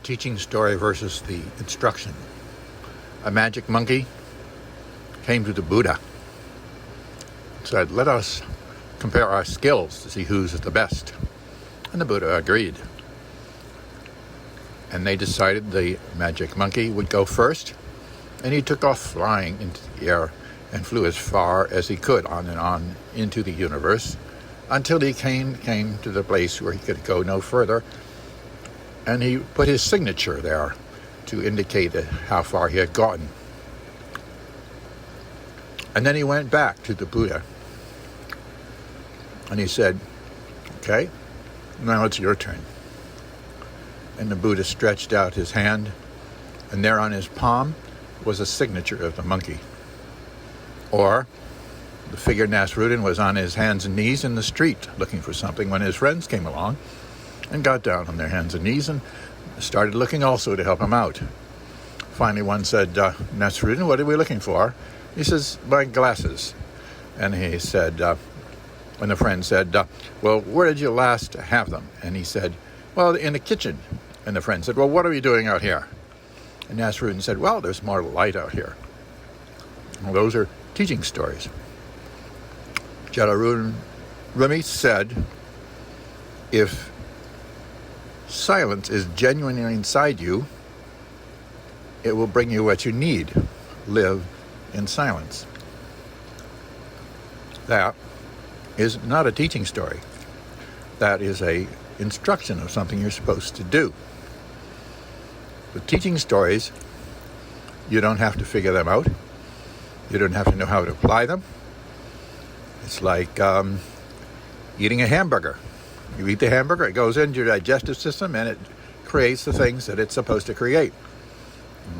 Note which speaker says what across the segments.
Speaker 1: teaching story versus the instruction. A magic monkey came to the Buddha and said, "Let us compare our skills to see who's the best." And the Buddha agreed. And they decided the magic monkey would go first, and he took off flying into the air and flew as far as he could on and on into the universe until he came to the place where he could go no further, and he put his signature there to indicate how far he had gotten. And then he went back to the Buddha and he said, "Okay, now it's your turn." And the Buddha stretched out his hand, and there on his palm was a signature of the monkey. Or the figure Nasruddin was on his hands and knees in the street looking for something when his friends came along and got down on their hands and knees and started looking also to help him out. Finally, one said, "Nasruddin, what are we looking for?" He says, "My glasses." And he said, when the friend said, "Well, where did you last have them?" And he said, "Well, in the kitchen." And the friend said, "Well, what are you doing out here?" And Nasruddin said, "Well, there's more light out here." Well, those are teaching stories. Jalaluddin Rumi said, if silence is genuinely inside you, it will bring you what you need. Live in silence. That is not a teaching story. That is a instruction of something you're supposed to do. With teaching stories, you don't have to figure them out. You don't have to know how to apply them. It's like eating a hamburger. You eat the hamburger, it goes into your digestive system, and it creates the things that it's supposed to create.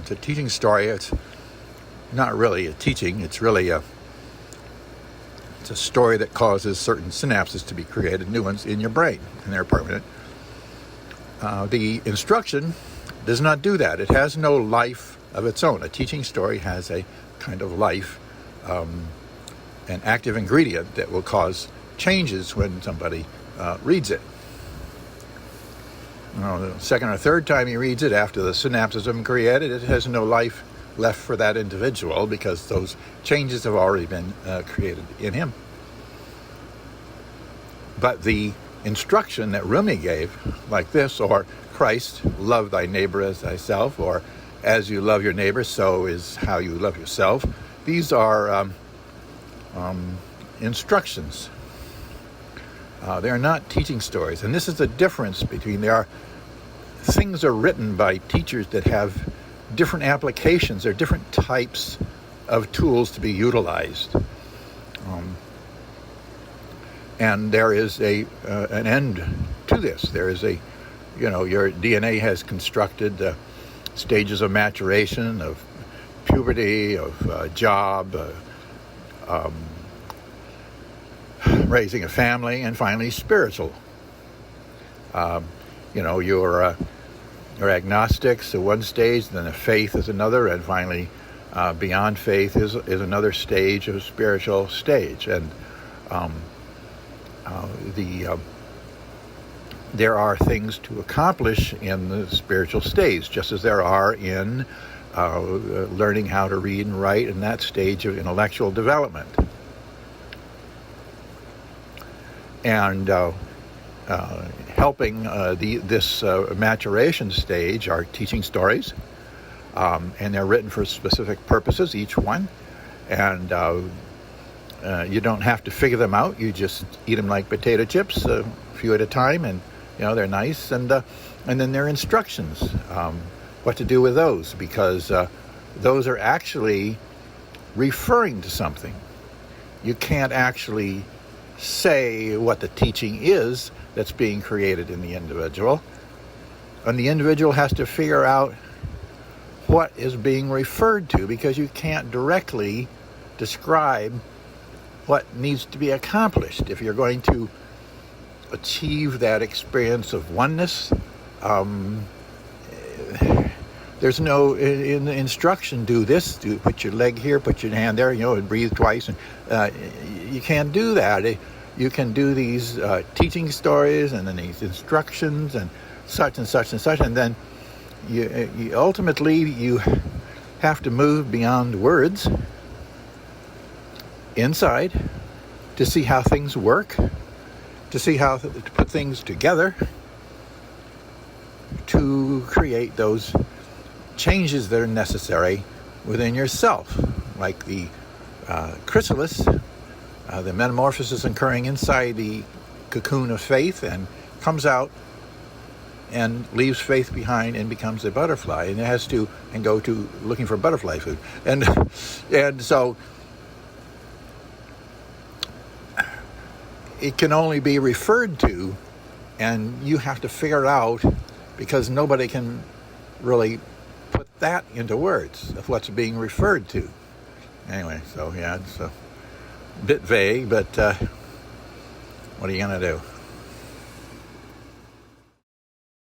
Speaker 1: It's a teaching story. It's not really a teaching. It's really it's a story that causes certain synapses to be created, new ones in your brain, and they're permanent. The instruction does not do that. It has no life of its own. A teaching story has a kind of life, an active ingredient that will cause changes when somebody reads it. The second or third time he reads it, after the synapses have been created, it has no life left for that individual because those changes have already been created in him. But the instruction that Rumi gave, like this, or Christ, love thy neighbor as thyself, or as you love your neighbor, so is how you love yourself. These are instructions. They are not teaching stories. And this is the difference between things are written by teachers that have different applications. There are different types of tools to be utilized. And there is an end to this. There is your DNA has constructed stages of maturation, of puberty, of job, raising a family, and finally spiritual. You're agnostics at one stage, then a faith is another, and finally beyond faith is another stage of spiritual stage. And there are things to accomplish in the spiritual stage, just as there are in learning how to read and write in that stage of intellectual development. And helping this maturation stage are teaching stories, and they're written for specific purposes, each one. And you don't have to figure them out. You just eat them like potato chips, a few at a time, and they're nice. And then there are instructions, what to do with those, because those are actually referring to something. You can't actually say what the teaching is that's being created in the individual, and the individual has to figure out what is being referred to, because you can't directly describe what needs to be accomplished. If you're going to achieve that experience of oneness, there's no in the instruction, do this, put your leg here, put your hand there, and breathe twice. And you can't do that. You can do these teaching stories and then these instructions and such and such and such, and then ultimately you have to move beyond words inside to see how things work, to see how to put things together to create those changes that are necessary within yourself, like the chrysalis, the metamorphosis occurring inside the cocoon of faith and comes out and leaves faith behind and becomes a butterfly, and it has to and go to looking for butterfly food, and so it can only be referred to, and you have to figure it out because nobody can really put that into words of what's being referred to. Anyway, so yeah, it's a bit vague, but what are you gonna do?